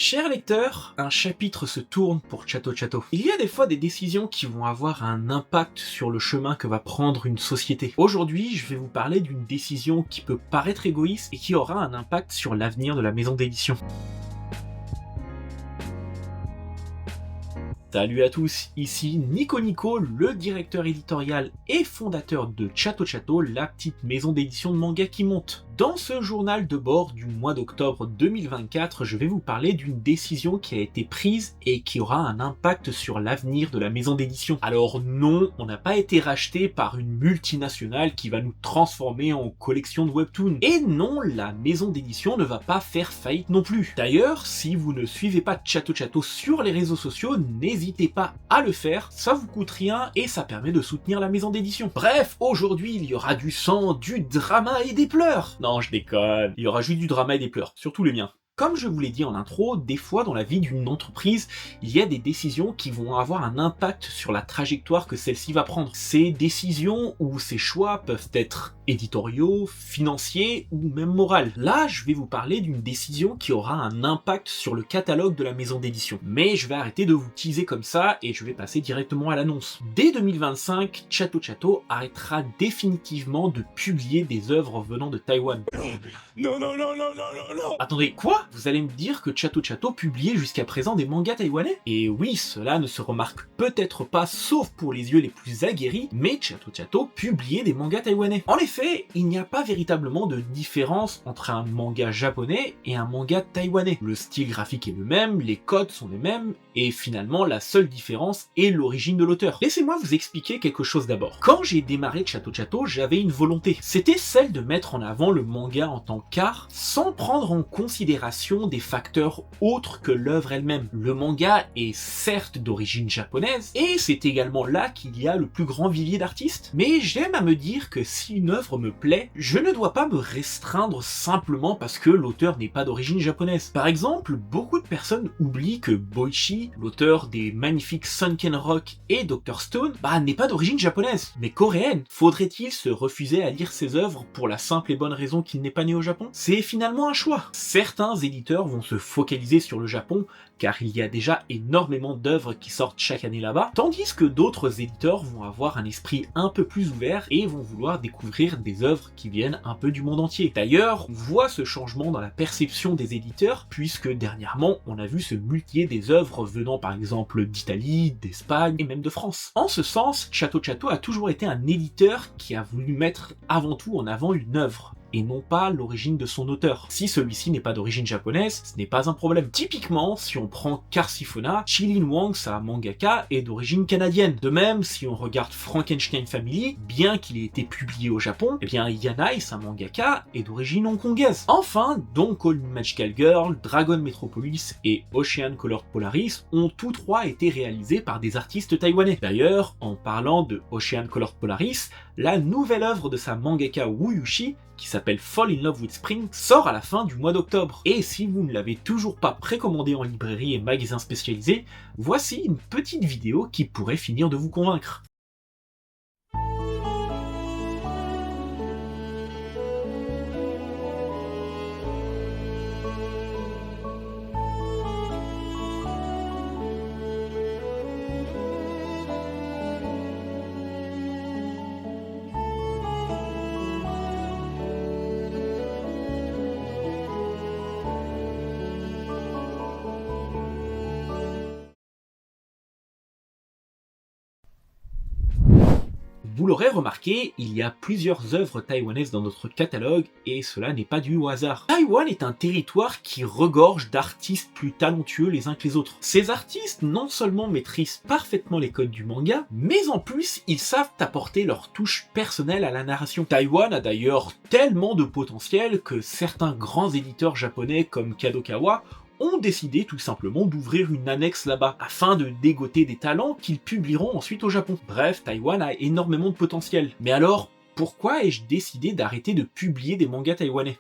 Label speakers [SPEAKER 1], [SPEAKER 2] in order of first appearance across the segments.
[SPEAKER 1] Chers lecteurs, un chapitre se tourne pour Chatto Chatto. Il y a des fois des décisions qui vont avoir un impact sur le chemin que va prendre une société. Aujourd'hui, je vais vous parler d'une décision qui peut paraître égoïste et qui aura un impact sur l'avenir de la maison d'édition. Salut à tous, ici Nico, le directeur éditorial et fondateur de Chatto Chatto, la petite maison d'édition de manga qui monte. Dans ce journal de bord du mois d'octobre 2024, je vais vous parler d'une décision qui a été prise et qui aura un impact sur l'avenir de la maison d'édition. Alors non, on n'a pas été racheté par une multinationale qui va nous transformer en collection de webtoons. Et non, la maison d'édition ne va pas faire faillite non plus. D'ailleurs, si vous ne suivez pas Chatto Chatto sur les réseaux sociaux, n'hésitez pas à le faire, ça vous coûte rien et ça permet de soutenir la maison d'édition. Bref, aujourd'hui il y aura du sang, du drama et des pleurs. Non, je déconne, il y aura juste du drama et des pleurs, surtout les miens. Comme je vous l'ai dit en intro, des fois dans la vie d'une entreprise, il y a des décisions qui vont avoir un impact sur la trajectoire que celle-ci va prendre. Ces décisions ou ces choix peuvent être éditoriaux, financiers ou même moraux. Là, je vais vous parler d'une décision qui aura un impact sur le catalogue de la maison d'édition. Mais je vais arrêter de vous teaser comme ça et je vais passer directement à l'annonce. Dès 2025, Chatto Chatto arrêtera définitivement de publier des œuvres venant de Taïwan. Non. Attendez, quoi ? Vous allez me dire que Chatto Chatto publiait jusqu'à présent des mangas taïwanais? Et oui, cela ne se remarque peut-être pas, sauf pour les yeux les plus aguerris, mais Chatto Chatto publiait des mangas taïwanais. En effet, il n'y a pas véritablement de différence entre un manga japonais et un manga taïwanais. Le style graphique est le même, les codes sont les mêmes, et finalement la seule différence est l'origine de l'auteur. Laissez-moi vous expliquer quelque chose d'abord. Quand j'ai démarré Chatto Chatto, j'avais une volonté. C'était celle de mettre en avant le manga en tant qu'art, sans prendre en considération des facteurs autres que l'œuvre elle-même. Le manga est certes d'origine japonaise, et c'est également là qu'il y a le plus grand vivier d'artistes, mais j'aime à me dire que si une œuvre me plaît, je ne dois pas me restreindre simplement parce que l'auteur n'est pas d'origine japonaise. Par exemple, beaucoup de personnes oublient que Boichi, l'auteur des magnifiques Sunken Rock et Dr. Stone, n'est pas d'origine japonaise, mais coréenne. Faudrait-il se refuser à lire ses œuvres pour la simple et bonne raison qu'il n'est pas né au Japon? C'est finalement un choix. Certains éditeurs vont se focaliser sur le Japon, car il y a déjà énormément d'œuvres qui sortent chaque année là-bas, tandis que d'autres éditeurs vont avoir un esprit un peu plus ouvert et vont vouloir découvrir des œuvres qui viennent un peu du monde entier. D'ailleurs, on voit ce changement dans la perception des éditeurs, puisque dernièrement, on a vu se multiplier des œuvres venant par exemple d'Italie, d'Espagne et même de France. En ce sens, Chatto Chatto a toujours été un éditeur qui a voulu mettre avant tout en avant une œuvre, et non pas l'origine de son auteur. Si celui-ci n'est pas d'origine japonaise, ce n'est pas un problème. Typiquement, si on prend Carsifona, Chilin Wang, sa mangaka, est d'origine canadienne. De même, si on regarde Frankenstein Family, bien qu'il ait été publié au Japon, Yanai, sa mangaka, est d'origine hongkongaise. Enfin, Don't Call Me Magical Girl, Dragon Metropolis et Ocean Colored Polaris ont tous trois été réalisés par des artistes taïwanais. D'ailleurs, en parlant de Ocean Colored Polaris, la nouvelle œuvre de sa mangaka Wu Yushi, qui s'appelle Fall in Love with Spring, sort à la fin du mois d'octobre. Et si vous ne l'avez toujours pas précommandé en librairie et magasins spécialisés, voici une petite vidéo qui pourrait finir de vous convaincre. Vous l'aurez remarqué, il y a plusieurs œuvres taïwanaises dans notre catalogue et cela n'est pas dû au hasard. Taïwan est un territoire qui regorge d'artistes plus talentueux les uns que les autres. Ces artistes non seulement maîtrisent parfaitement les codes du manga, mais en plus ils savent apporter leur touche personnelle à la narration. Taïwan a d'ailleurs tellement de potentiel que certains grands éditeurs japonais comme Kadokawa ont décidé tout simplement d'ouvrir une annexe là-bas, afin de dégoter des talents qu'ils publieront ensuite au Japon. Bref, Taïwan a énormément de potentiel. Mais alors, pourquoi ai-je décidé d'arrêter de publier des mangas taïwanais?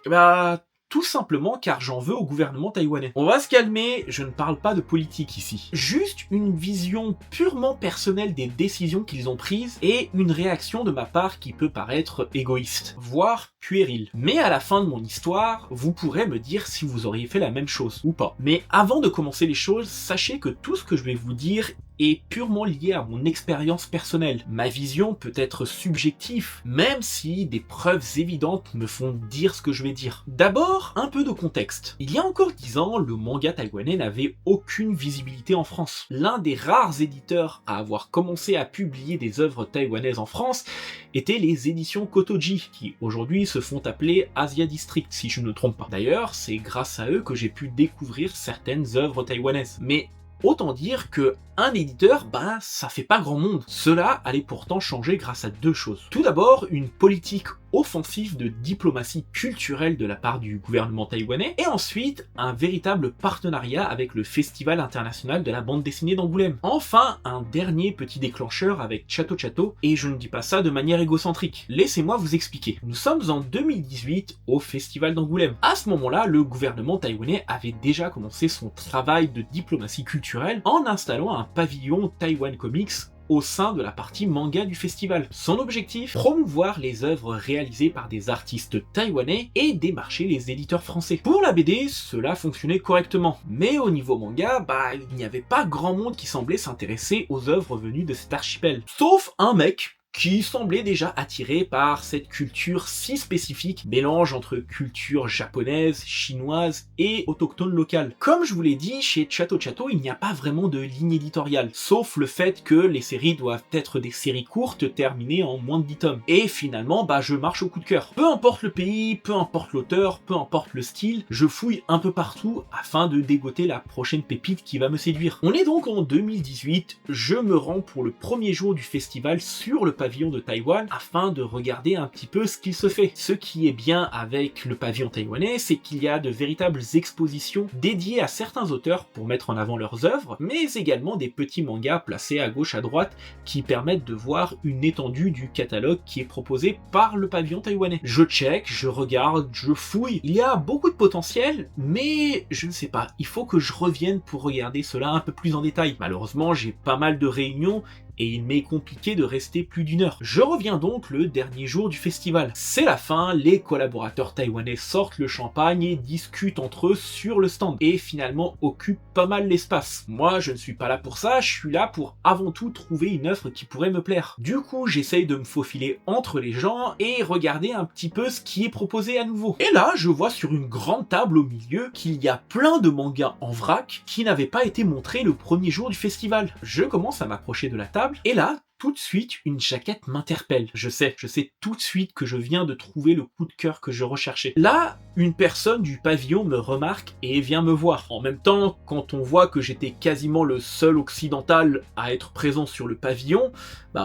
[SPEAKER 1] tout simplement car j'en veux au gouvernement taïwanais. On va se calmer, je ne parle pas de politique ici. Juste une vision purement personnelle des décisions qu'ils ont prises et une réaction de ma part qui peut paraître égoïste, voire puérile. Mais à la fin de mon histoire, vous pourrez me dire si vous auriez fait la même chose ou pas. Mais avant de commencer les choses, sachez que tout ce que je vais vous dire est purement lié à mon expérience personnelle. Ma vision peut être subjective, même si des preuves évidentes me font dire ce que je vais dire. D'abord, un peu de contexte. Il y a encore 10 ans, le manga taïwanais n'avait aucune visibilité en France. L'un des rares éditeurs à avoir commencé à publier des œuvres taïwanaises en France étaient les éditions Kotoji, qui aujourd'hui se font appeler Asia District, si je ne me trompe pas. D'ailleurs, c'est grâce à eux que j'ai pu découvrir certaines œuvres taïwanaises. Mais autant dire que un éditeur, ça fait pas grand monde. Cela allait pourtant changer grâce à deux choses. Tout d'abord, une politique offensive de diplomatie culturelle de la part du gouvernement taïwanais, et ensuite, un véritable partenariat avec le Festival international de la bande dessinée d'Angoulême. Enfin, un dernier petit déclencheur avec Chato Chato, et je ne dis pas ça de manière égocentrique. Laissez-moi vous expliquer. Nous sommes en 2018 au Festival d'Angoulême. À ce moment-là, le gouvernement taïwanais avait déjà commencé son travail de diplomatie culturelle en installant un pavillon Taiwan Comics au sein de la partie manga du festival. Son objectif, promouvoir les œuvres réalisées par des artistes taïwanais et démarcher les éditeurs français. Pour la BD, cela fonctionnait correctement, mais au niveau manga, il n'y avait pas grand monde qui semblait s'intéresser aux œuvres venues de cet archipel. Sauf un mec qui semblait déjà attiré par cette culture si spécifique, mélange entre culture japonaise, chinoise et autochtone locale. Comme je vous l'ai dit, chez Chato Chato, il n'y a pas vraiment de ligne éditoriale, sauf le fait que les séries doivent être des séries courtes terminées en moins de 10 tomes. Et finalement, je marche au coup de cœur. Peu importe le pays, peu importe l'auteur, peu importe le style, je fouille un peu partout afin de dégoter la prochaine pépite qui va me séduire. On est donc en 2018, je me rends pour le premier jour du festival sur le pavillon de Taïwan afin de regarder un petit peu ce qu'il se fait. Ce qui est bien avec le pavillon taïwanais, c'est qu'il y a de véritables expositions dédiées à certains auteurs pour mettre en avant leurs œuvres, mais également des petits mangas placés à gauche à droite qui permettent de voir une étendue du catalogue qui est proposé par le pavillon taïwanais. Je check, je regarde, je fouille. Il y a beaucoup de potentiel, mais je ne sais pas, il faut que je revienne pour regarder cela un peu plus en détail. Malheureusement, j'ai pas mal de réunions et il m'est compliqué de rester plus d'une heure. Je reviens donc le dernier jour du festival. C'est la fin, les collaborateurs taïwanais sortent le champagne et discutent entre eux sur le stand, et finalement occupent pas mal l'espace. Moi, je ne suis pas là pour ça, je suis là pour avant tout trouver une œuvre qui pourrait me plaire. Du coup, j'essaye de me faufiler entre les gens et regarder un petit peu ce qui est proposé à nouveau. Et là, je vois sur une grande table au milieu qu'il y a plein de mangas en vrac qui n'avaient pas été montrés le premier jour du festival. Je commence à m'approcher de la table, et là, tout de suite, une jaquette m'interpelle. Je sais tout de suite que je viens de trouver le coup de cœur que je recherchais. Là, une personne du pavillon me remarque et vient me voir. En même temps, quand on voit que j'étais quasiment le seul occidental à être présent sur le pavillon,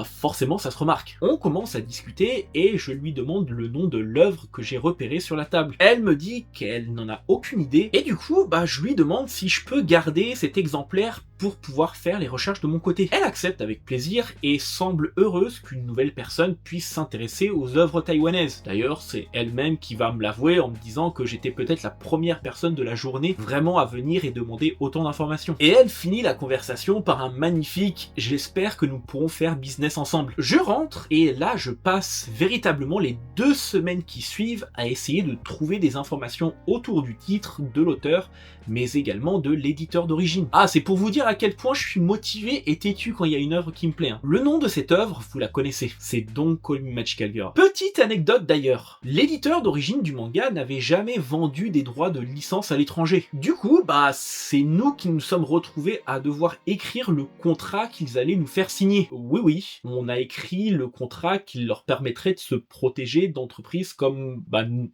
[SPEAKER 1] forcément ça se remarque. On commence à discuter et je lui demande le nom de l'œuvre que j'ai repérée sur la table. Elle me dit qu'elle n'en a aucune idée et du coup, je lui demande si je peux garder cet exemplaire pour pouvoir faire les recherches de mon côté. Elle accepte avec plaisir et semble heureuse qu'une nouvelle personne puisse s'intéresser aux œuvres taïwanaises. D'ailleurs, c'est elle-même qui va me l'avouer en me disant que j'étais peut-être la première personne de la journée vraiment à venir et demander autant d'informations. Et elle finit la conversation par un magnifique « J'espère que nous pourrons faire business ensemble ». Je rentre et là je passe véritablement les 2 semaines qui suivent à essayer de trouver des informations autour du titre, de l'auteur, mais également de l'éditeur d'origine. Ah, c'est pour vous dire à quel point je suis motivé et têtu quand il y a une œuvre qui me plaît. Le nom de cette œuvre, vous la connaissez, c'est Don't Call Me Magical Girl. Petite anecdote d'ailleurs, l'éditeur d'origine du manga n'avait jamais vendu des droits de licence à l'étranger. Du coup, c'est nous qui nous sommes retrouvés à devoir écrire le contrat qu'ils allaient nous faire signer. Oui, on a écrit le contrat qui leur permettrait de se protéger d'entreprises comme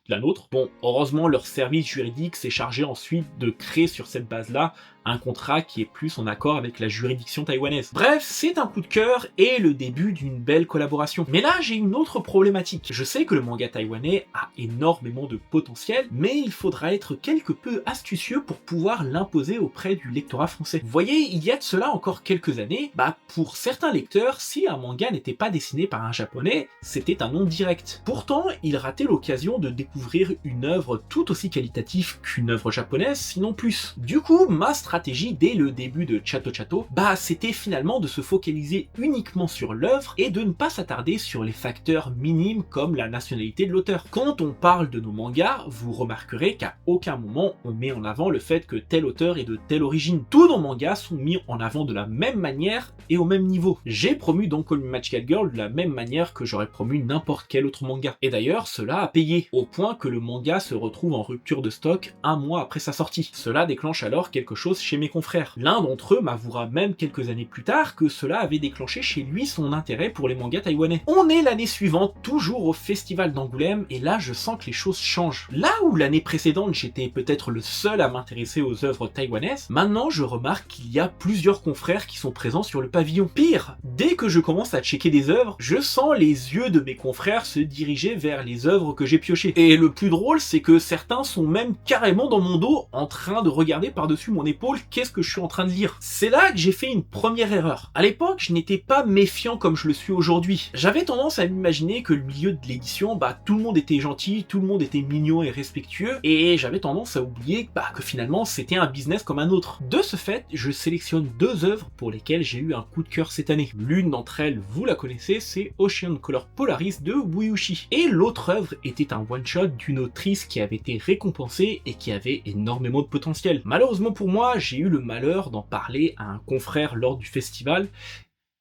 [SPEAKER 1] la nôtre. Bon, heureusement, leur service juridique s'est chargé ensuite de créer sur cette base-là un contrat qui est plus en accord avec la juridiction taïwanaise. Bref, c'est un coup de cœur et le début d'une belle collaboration. Mais là, j'ai une autre problématique. Je sais que le manga taïwanais a énormément de potentiel, mais il faudra être quelque peu astucieux pour pouvoir l'imposer auprès du lectorat français. Vous voyez, il y a de cela encore quelques années, pour certains lecteurs, si un manga n'était pas dessiné par un japonais, c'était un nom direct. Pourtant, ils rataient l'occasion de découvrir une œuvre tout aussi qualitative qu'une œuvre japonaise, sinon plus. Du coup, ma stratégie dès le début de Chato Chato, c'était finalement de se focaliser uniquement sur l'œuvre et de ne pas s'attarder sur les facteurs minimes comme la nationalité de l'auteur. Quand on parle de nos mangas, vous remarquerez qu'à aucun moment on met en avant le fait que tel auteur est de telle origine. Tous nos mangas sont mis en avant de la même manière et au même niveau. J'ai promu Don't Call Me Magical Girl de la même manière que j'aurais promu n'importe quel autre manga. Et d'ailleurs, cela a payé, au point que le manga se retrouve en rupture de stock un mois après sa sortie. Cela déclenche alors quelque chose chez mes confrères. L'un d'entre eux m'avouera même quelques années plus tard que cela avait déclenché chez lui son intérêt pour les mangas taïwanais. On est l'année suivante, toujours au festival d'Angoulême, et là je sens que les choses changent. Là où l'année précédente j'étais peut-être le seul à m'intéresser aux œuvres taïwanaises, maintenant je remarque qu'il y a plusieurs confrères qui sont présents sur le pavillon. Pire, dès que je commence à checker des œuvres, je sens les yeux de mes confrères se diriger vers les œuvres que j'ai piochées. Et le plus drôle, c'est que certains sont même carrément dans mon dos, en train de regarder par-dessus mon épaule qu'est-ce que je suis en train de lire. C'est là que j'ai fait une première erreur. À l'époque, je n'étais pas méfiant comme je le suis aujourd'hui. J'avais tendance à m'imaginer que le milieu de l'édition, tout le monde était gentil, tout le monde était mignon et respectueux, et j'avais tendance à oublier que finalement c'était un business comme un autre. De ce fait, je sélectionne deux œuvres pour lesquelles j'ai eu un coup de cœur cette année. L'une d'entre elles, vous la connaissez, c'est Ocean Color Polaris de Wuyushi. Et l'autre œuvre était un one-shot d'une autrice qui avait été récompensée et qui avait énormément de potentiel. Malheureusement pour moi, j'ai eu le malheur d'en parler à un confrère lors du festival,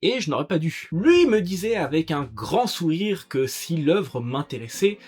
[SPEAKER 1] et je n'aurais pas dû. Lui me disait avec un grand sourire que si l'œuvre m'intéressait,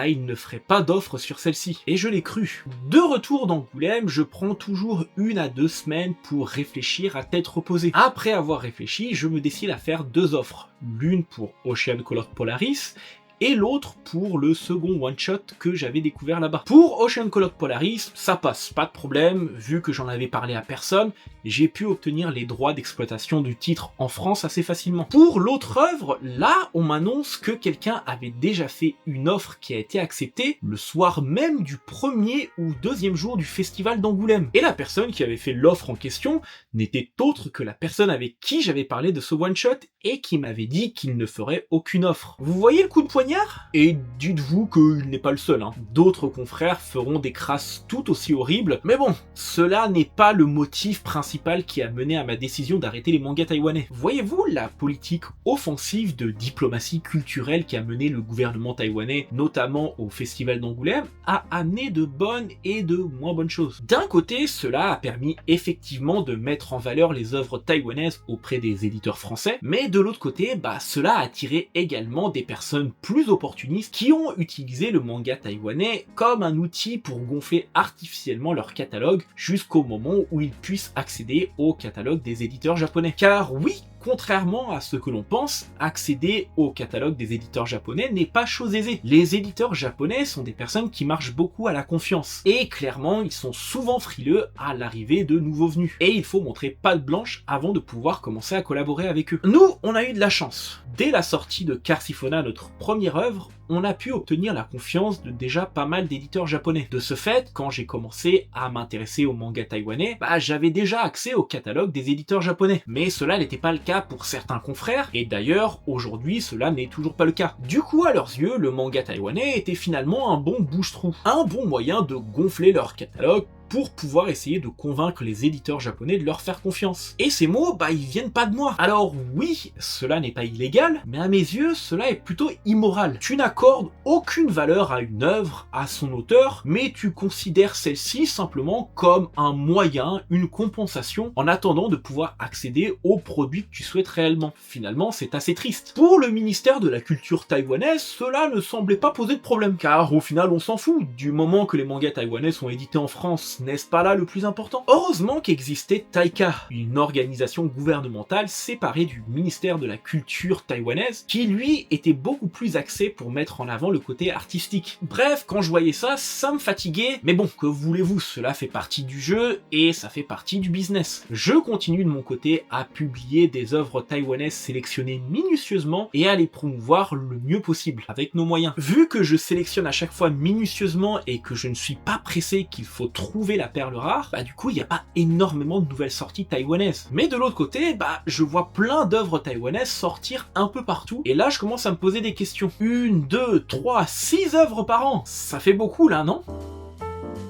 [SPEAKER 1] il ne ferait pas d'offre sur celle-ci. Et je l'ai cru. De retour d'Angoulême, je prends toujours 1 à 2 semaines pour réfléchir à tête reposée. Après avoir réfléchi, je me décide à faire 2 offres. L'une pour Ocean Color Polaris, et l'autre pour le second one-shot que j'avais découvert là-bas. Pour Ocean Color Polaris, ça passe, pas de problème, vu que j'en avais parlé à personne, j'ai pu obtenir les droits d'exploitation du titre en France assez facilement. Pour l'autre œuvre, là, on m'annonce que quelqu'un avait déjà fait une offre qui a été acceptée le soir même du premier ou deuxième jour du festival d'Angoulême. Et la personne qui avait fait l'offre en question n'était autre que la personne avec qui j'avais parlé de ce one-shot et qui m'avait dit qu'il ne ferait aucune offre. Vous voyez le coup de poignard ? Et dites-vous qu'il n'est pas le seul. D'autres confrères feront des crasses tout aussi horribles, mais bon, cela n'est pas le motif principal qui a mené à ma décision d'arrêter les mangas taïwanais. Voyez-vous la politique offensive de diplomatie culturelle qui a mené le gouvernement taïwanais, notamment au festival d'Angoulême, a amené de bonnes et de moins bonnes choses. D'un côté, cela a permis effectivement de mettre en valeur les œuvres taïwanaises auprès des éditeurs français, mais de l'autre côté, cela a attiré également des personnes plus opportunistes qui ont utilisé le manga taïwanais comme un outil pour gonfler artificiellement leur catalogue jusqu'au moment où ils puissent accéder au catalogue des éditeurs japonais. Car oui, contrairement à ce que l'on pense, accéder au catalogue des éditeurs japonais n'est pas chose aisée. Les éditeurs japonais sont des personnes qui marchent beaucoup à la confiance. Et clairement, ils sont souvent frileux à l'arrivée de nouveaux venus. Et il faut montrer patte blanche avant de pouvoir commencer à collaborer avec eux. Nous, on a eu de la chance. Dès la sortie de Carsifona, notre première œuvre, on a pu obtenir la confiance de déjà pas mal d'éditeurs japonais. De ce fait, quand j'ai commencé à m'intéresser au manga taïwanais, j'avais déjà accès au catalogue des éditeurs japonais. Mais cela n'était pas le cas pour certains confrères, et d'ailleurs, aujourd'hui, cela n'est toujours pas le cas. Du coup, à leurs yeux, le manga taïwanais était finalement un bon bouche-trou, un bon moyen de gonfler leur catalogue pour pouvoir essayer de convaincre les éditeurs japonais de leur faire confiance. Et ces mots, ils viennent pas de moi. Alors oui, cela n'est pas illégal, mais à mes yeux, cela est plutôt immoral. Tu n'accordes aucune valeur à une œuvre, à son auteur, mais tu considères celle-ci simplement comme un moyen, une compensation, en attendant de pouvoir accéder au produit que tu souhaites réellement. Finalement, c'est assez triste. Pour le ministère de la Culture taïwanaise, cela ne semblait pas poser de problème, car au final, on s'en fout. Du moment que les mangas taïwanais sont édités en France, sens, n'est-ce pas là le plus important? Heureusement qu'existait Taika, une organisation gouvernementale séparée du ministère de la culture taïwanaise, qui lui était beaucoup plus axé pour mettre en avant le côté artistique. Bref, quand je voyais ça, ça me fatiguait, mais bon, que voulez-vous, cela fait partie du jeu et ça fait partie du business. Je continue de mon côté à publier des œuvres taïwanaises sélectionnées minutieusement et à les promouvoir le mieux possible, avec nos moyens. Vu que je sélectionne à chaque fois minutieusement et que je ne suis pas pressé qu'il faut trouver la perle rare, bah du coup il n'y a pas énormément de nouvelles sorties taïwanaises. Mais de l'autre côté, bah je vois plein d'œuvres taïwanaises sortir un peu partout, et là je commence à me poser des questions. 1, 2, 3, 6 œuvres par an, ça fait beaucoup là, non?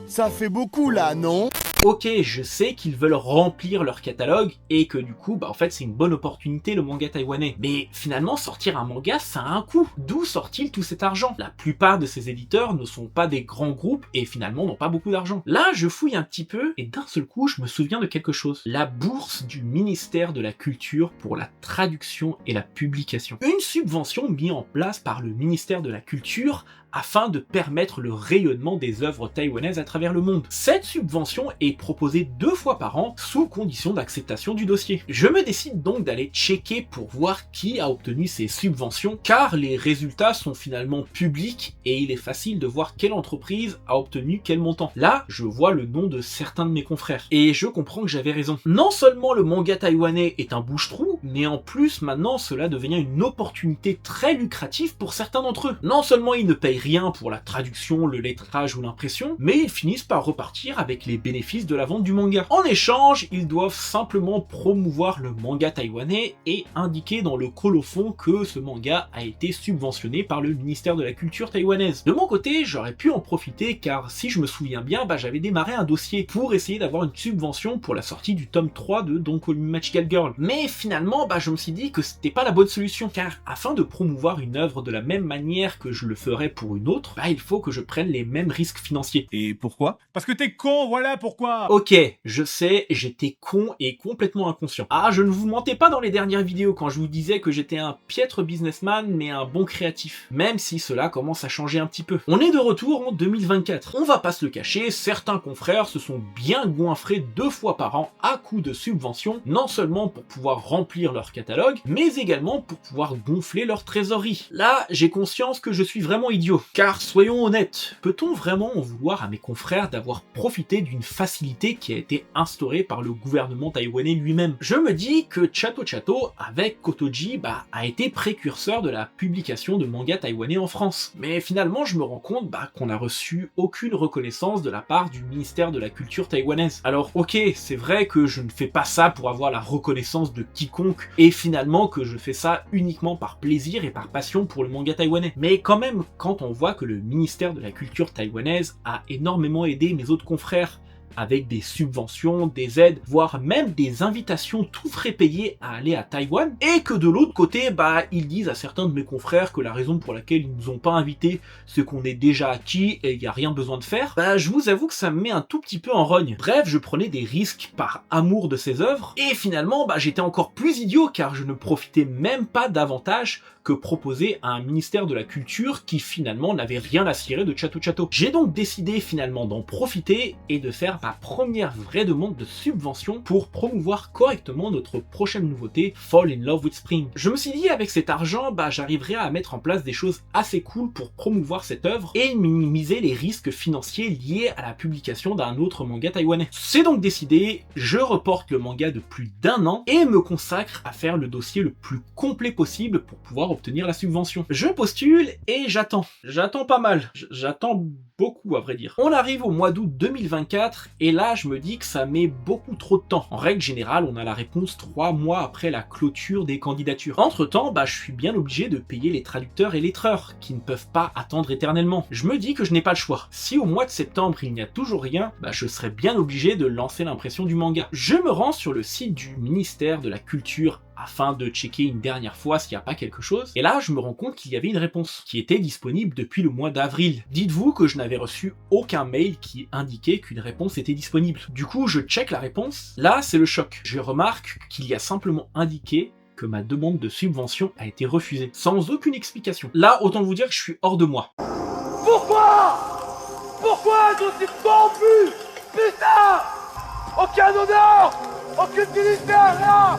[SPEAKER 2] Ça fait beaucoup là, non?
[SPEAKER 1] Ok, je sais qu'ils veulent remplir leur catalogue et que du coup, bah en fait c'est une bonne opportunité le manga taïwanais. Mais finalement, sortir un manga, ça a un coût. D'où sort-il tout cet argent? La plupart de ces éditeurs ne sont pas des grands groupes et finalement n'ont pas beaucoup d'argent. Là, je fouille un petit peu et d'un seul coup, je me souviens de quelque chose. La bourse du ministère de la Culture pour la traduction et la publication. Une subvention mise en place par le ministère de la Culture afin de permettre le rayonnement des œuvres taïwanaises à travers le monde. Cette subvention est proposée 2 fois par an sous condition d'acceptation du dossier. Je me décide donc d'aller checker pour voir qui a obtenu ces subventions, car les résultats sont finalement publics et il est facile de voir quelle entreprise a obtenu quel montant. Là, je vois le nom de certains de mes confrères et je comprends que j'avais raison. Non seulement le manga taïwanais est un bouche-trou, mais en plus maintenant cela devient une opportunité très lucrative pour certains d'entre eux. Non seulement ils ne payent rien pour la traduction, le lettrage ou l'impression, mais ils finissent par repartir avec les bénéfices de la vente du manga. En échange, ils doivent simplement promouvoir le manga taïwanais et indiquer dans le colophon que ce manga a été subventionné par le ministère de la Culture taïwanaise. De mon côté, j'aurais pu en profiter car si je me souviens bien, j'avais démarré un dossier pour essayer d'avoir une subvention pour la sortie du tome 3 de Don't Call Me Magical Girl. Mais finalement, je me suis dit que c'était pas la bonne solution, car afin de promouvoir une œuvre de la même manière que je le ferais pour une autre, il faut que je prenne les mêmes risques financiers.
[SPEAKER 2] Et pourquoi? Parce que t'es con, voilà pourquoi!
[SPEAKER 1] Ok, je sais, j'étais con et complètement inconscient. Ah, je ne vous mentais pas dans les dernières vidéos quand je vous disais que j'étais un piètre businessman mais un bon créatif, même si cela commence à changer un petit peu. On est de retour en 2024. On va pas se le cacher, certains confrères se sont bien goinfrés 2 fois par an à coup de subventions, non seulement pour pouvoir remplir leur catalogue, mais également pour pouvoir gonfler leur trésorerie. Là, j'ai conscience que je suis vraiment idiot, car soyons honnêtes, peut-on vraiment en vouloir à mes confrères d'avoir profité d'une facilité qui a été instaurée par le gouvernement taïwanais lui-même? Je me dis que Chato Chato, avec Kotoji, a été précurseur de la publication de mangas taïwanais en France. Mais finalement, je me rends compte qu'on n'a reçu aucune reconnaissance de la part du ministère de la Culture taïwanaise. Alors ok, c'est vrai que je ne fais pas ça pour avoir la reconnaissance de quiconque, et finalement que je fais ça uniquement par plaisir et par passion pour le manga taïwanais. Mais quand même, quand on voit que le ministère de la Culture taïwanaise a énormément aidé mes autres confrères avec des subventions, des aides, voire même des invitations tout frais payés à aller à Taïwan, et que de l'autre côté, ils disent à certains de mes confrères que la raison pour laquelle ils nous ont pas invités, c'est qu'on est déjà acquis et il n'y a rien besoin de faire, je vous avoue que ça me met un tout petit peu en rogne. Bref, je prenais des risques par amour de ces œuvres, et finalement, j'étais encore plus idiot car je ne profitais même pas davantage que proposé à un ministère de la Culture qui finalement n'avait rien à cirer de Chato Chato. J'ai donc décidé finalement d'en profiter et de faire ma première vraie demande de subvention pour promouvoir correctement notre prochaine nouveauté, Fall in Love with Spring. Je me suis dit avec cet argent, j'arriverai à mettre en place des choses assez cool pour promouvoir cette œuvre et minimiser les risques financiers liés à la publication d'un autre manga taïwanais. C'est donc décidé, je reporte le manga de plus d'1 an et me consacre à faire le dossier le plus complet possible pour pouvoir obtenir la subvention. Je postule et j'attends. J'attends pas mal. J'attends beaucoup à vrai dire. On arrive au mois d'août 2024 et là je me dis que ça met beaucoup trop de temps. En règle générale, on a la réponse 3 mois après la clôture des candidatures. Entre temps, je suis bien obligé de payer les traducteurs et lettreurs qui ne peuvent pas attendre éternellement. Je me dis que je n'ai pas le choix. Si au mois de septembre il n'y a toujours rien, je serai bien obligé de lancer l'impression du manga. Je me rends sur le site du ministère de la Culture afin de checker une dernière fois s'il n'y a pas quelque chose. Et là, je me rends compte qu'il y avait une réponse qui était disponible depuis le mois d'avril. Dites-vous que je n'avais reçu aucun mail qui indiquait qu'une réponse était disponible. Du coup, je check la réponse. Là, c'est le choc. Je remarque qu'il y a simplement indiqué que ma demande de subvention a été refusée, sans aucune explication. Là, autant vous dire que je suis hors de moi.
[SPEAKER 3] Pourquoi je suis corrompu?
[SPEAKER 2] Putain! Aucun honneur! Aucune dignité, rien!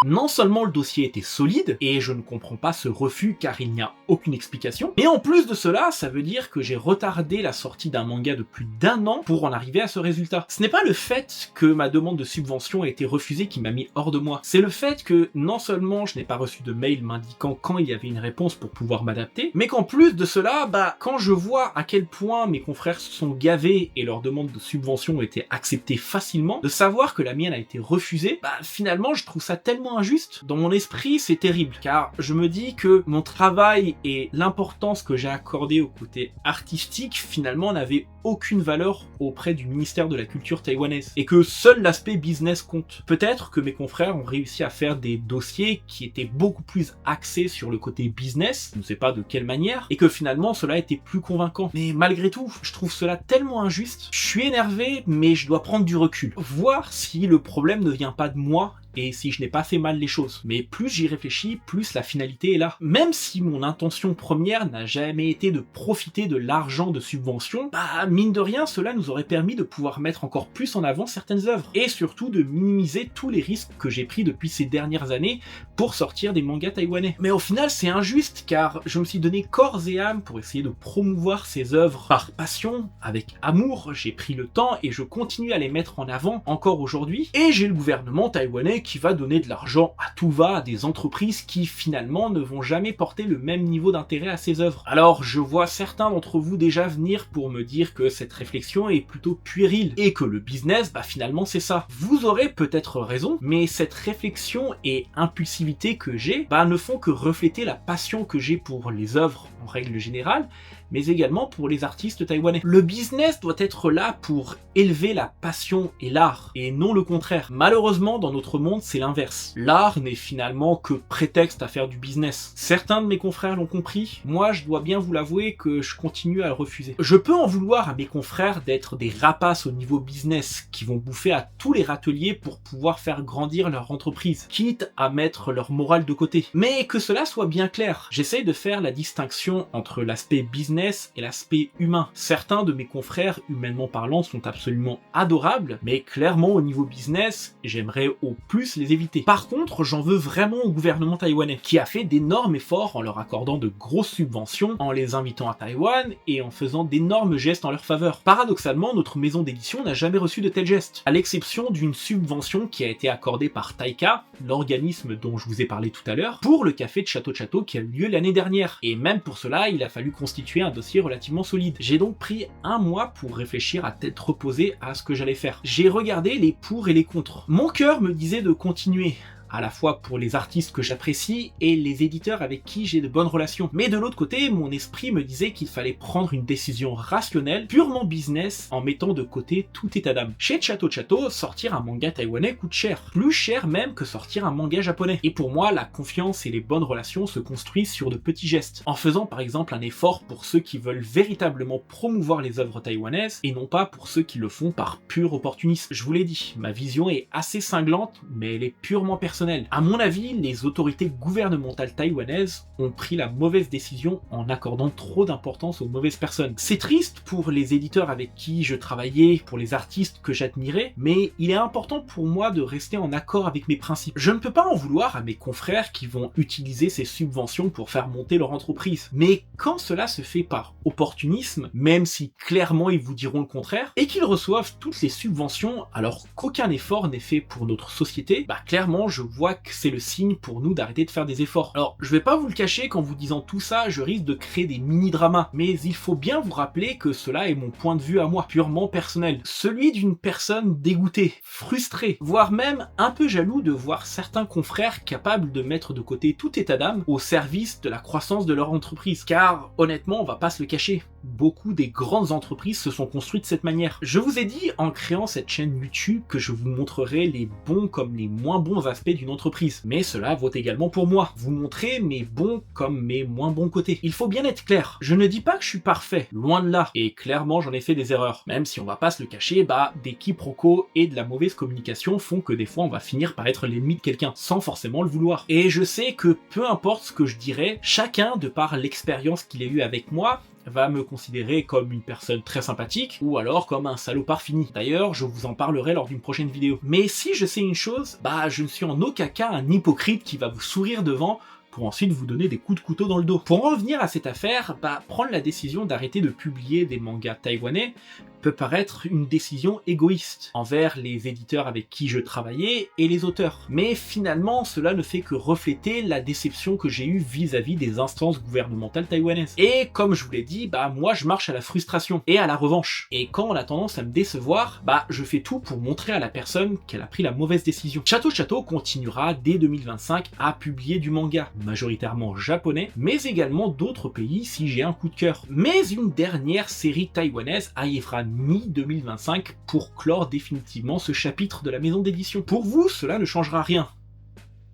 [SPEAKER 1] Non seulement le dossier était solide, et je ne comprends pas ce refus car il n'y a aucune explication, mais en plus de cela, ça veut dire que j'ai retardé la sortie d'un manga de plus d'1 an pour en arriver à ce résultat. Ce n'est pas le fait que ma demande de subvention a été refusée qui m'a mis hors de moi, c'est le fait que non seulement je n'ai pas reçu de mail m'indiquant quand il y avait une réponse pour pouvoir m'adapter, mais qu'en plus de cela, quand je vois à quel point mes confrères se sont gavés et leurs demandes de subvention ont été acceptées facilement, de savoir que la mienne a été refusée, finalement je trouve ça tellement injuste. Dans mon esprit, c'est terrible, car je me dis que mon travail et l'importance que j'ai accordée au côté artistique, finalement, n'avaient aucune valeur auprès du ministère de la Culture taïwanaise, et que seul l'aspect business compte. Peut-être que mes confrères ont réussi à faire des dossiers qui étaient beaucoup plus axés sur le côté business, je ne sais pas de quelle manière, et que finalement cela était plus convaincant. Mais malgré tout, je trouve cela tellement injuste. Je suis énervé, mais je dois prendre du recul, voir si le problème ne vient pas de moi, et si je n'ai pas fait mal les choses. Mais plus j'y réfléchis, plus la finalité est là. Même si mon intention première n'a jamais été de profiter de l'argent de subvention, mine de rien, cela nous aurait permis de pouvoir mettre encore plus en avant certaines œuvres, et surtout de minimiser tous les risques que j'ai pris depuis ces dernières années pour sortir des mangas taïwanais. Mais au final, c'est injuste, car je me suis donné corps et âme pour essayer de promouvoir ces œuvres par passion, avec amour, j'ai pris le temps, et je continue à les mettre en avant encore aujourd'hui, et j'ai le gouvernement taïwanais qui va donner de l'argent à tout va à des entreprises qui finalement ne vont jamais porter le même niveau d'intérêt à ces œuvres. Alors je vois certains d'entre vous déjà venir pour me dire que cette réflexion est plutôt puérile et que le business, finalement c'est ça. Vous aurez peut-être raison, mais cette réflexion et impulsivité que j'ai ne font que refléter la passion que j'ai pour les œuvres en règle générale, mais également pour les artistes taïwanais. Le business doit être là pour élever la passion et l'art, et non le contraire. Malheureusement, dans notre monde, c'est l'inverse. L'art n'est finalement que prétexte à faire du business. Certains de mes confrères l'ont compris, moi je dois bien vous l'avouer que je continue à le refuser. Je peux en vouloir à mes confrères d'être des rapaces au niveau business, qui vont bouffer à tous les râteliers pour pouvoir faire grandir leur entreprise, quitte à mettre leur morale de côté. Mais que cela soit bien clair, j'essaye de faire la distinction entre l'aspect business et l'aspect humain. Certains de mes confrères, humainement parlant, sont absolument adorables, mais clairement au niveau business, j'aimerais au plus les éviter. Par contre, j'en veux vraiment au gouvernement taïwanais, qui a fait d'énormes efforts en leur accordant de grosses subventions, en les invitant à Taïwan et en faisant d'énormes gestes en leur faveur. Paradoxalement, notre maison d'édition n'a jamais reçu de tels gestes, à l'exception d'une subvention qui a été accordée par Taika, l'organisme dont je vous ai parlé tout à l'heure, pour le café de Château Château qui a eu lieu l'année dernière. Et même pour cela, il a fallu constituer un dossier relativement solide. J'ai donc pris 1 mois pour réfléchir à tête reposée à ce que j'allais faire. J'ai regardé les pour et les contre. Mon cœur me disait de continuer, à la fois pour les artistes que j'apprécie et les éditeurs avec qui j'ai de bonnes relations. Mais de l'autre côté, mon esprit me disait qu'il fallait prendre une décision rationnelle, purement business, en mettant de côté tout état d'âme. Chez Château Château, sortir un manga taïwanais coûte cher. Plus cher même que sortir un manga japonais. Et pour moi, la confiance et les bonnes relations se construisent sur de petits gestes. En faisant par exemple un effort pour ceux qui veulent véritablement promouvoir les œuvres taïwanaises, et non pas pour ceux qui le font par pur opportunisme. Je vous l'ai dit, ma vision est assez cinglante, mais elle est purement personnelle. À mon avis, les autorités gouvernementales taïwanaises ont pris la mauvaise décision en accordant trop d'importance aux mauvaises personnes. C'est triste pour les éditeurs avec qui je travaillais, pour les artistes que j'admirais, mais il est important pour moi de rester en accord avec mes principes. Je ne peux pas en vouloir à mes confrères qui vont utiliser ces subventions pour faire monter leur entreprise. Mais quand cela se fait par opportunisme, même si clairement ils vous diront le contraire, et qu'ils reçoivent toutes les subventions alors qu'aucun effort n'est fait pour notre société, clairement je vois que c'est le signe pour nous d'arrêter de faire des efforts. Alors, je vais pas vous le cacher, qu'en vous disant tout ça, je risque de créer des mini-dramas, mais il faut bien vous rappeler que cela est mon point de vue à moi, purement personnel. Celui d'une personne dégoûtée, frustrée, voire même un peu jaloux de voir certains confrères capables de mettre de côté tout état d'âme au service de la croissance de leur entreprise. Car, honnêtement, on va pas se le cacher, beaucoup des grandes entreprises se sont construites de cette manière. Je vous ai dit, en créant cette chaîne YouTube, que je vous montrerai les bons comme les moins bons aspects d'une entreprise. Mais cela vaut également pour moi. Vous montrer mes bons comme mes moins bons côtés. Il faut bien être clair. Je ne dis pas que je suis parfait. Loin de là. Et clairement, j'en ai fait des erreurs. Même si on va pas se le cacher, des quiproquos et de la mauvaise communication font que des fois on va finir par être l'ennemi de quelqu'un, sans forcément le vouloir. Et je sais que peu importe ce que je dirais, chacun, de par l'expérience qu'il a eue avec moi, va me considérer comme une personne très sympathique, ou alors comme un salopard fini. D'ailleurs, je vous en parlerai lors d'une prochaine vidéo. Mais si je sais une chose, je ne suis en aucun cas un hypocrite qui va vous sourire devant pour ensuite vous donner des coups de couteau dans le dos. Pour en revenir à cette affaire, prendre la décision d'arrêter de publier des mangas taïwanais peut paraître une décision égoïste envers les éditeurs avec qui je travaillais et les auteurs. Mais finalement, cela ne fait que refléter la déception que j'ai eue vis-à-vis des instances gouvernementales taïwanaises. Et comme je vous l'ai dit, moi je marche à la frustration et à la revanche. Et quand on a tendance à me décevoir, je fais tout pour montrer à la personne qu'elle a pris la mauvaise décision. Chato continuera dès 2025 à publier du manga, majoritairement japonais, mais également d'autres pays si j'ai un coup de cœur. Mais une dernière série taïwanaise arrivera mi-2025 pour clore définitivement ce chapitre de la maison d'édition. Pour vous, cela ne changera rien.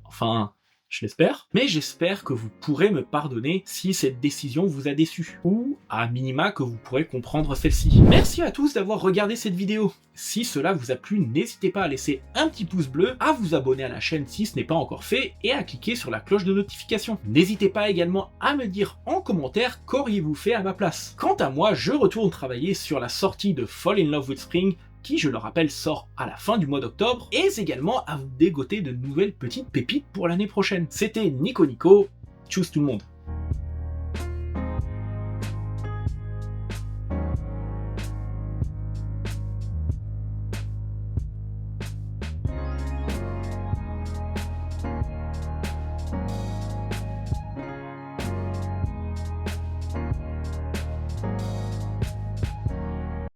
[SPEAKER 1] Enfin, je l'espère. Mais j'espère que vous pourrez me pardonner si cette décision vous a déçu. Ou, à minima, que vous pourrez comprendre celle-ci. Merci à tous d'avoir regardé cette vidéo. Si cela vous a plu, n'hésitez pas à laisser un petit pouce bleu, à vous abonner à la chaîne si ce n'est pas encore fait, et à cliquer sur la cloche de notification. N'hésitez pas également à me dire en commentaire qu'auriez-vous fait à ma place. Quant à moi, je retourne travailler sur la sortie de Fall in Love with Spring, qui, je le rappelle, sort à la fin du mois d'octobre, et également à vous dégoter de nouvelles petites pépites pour l'année prochaine. C'était Nico, tchuss tout le monde.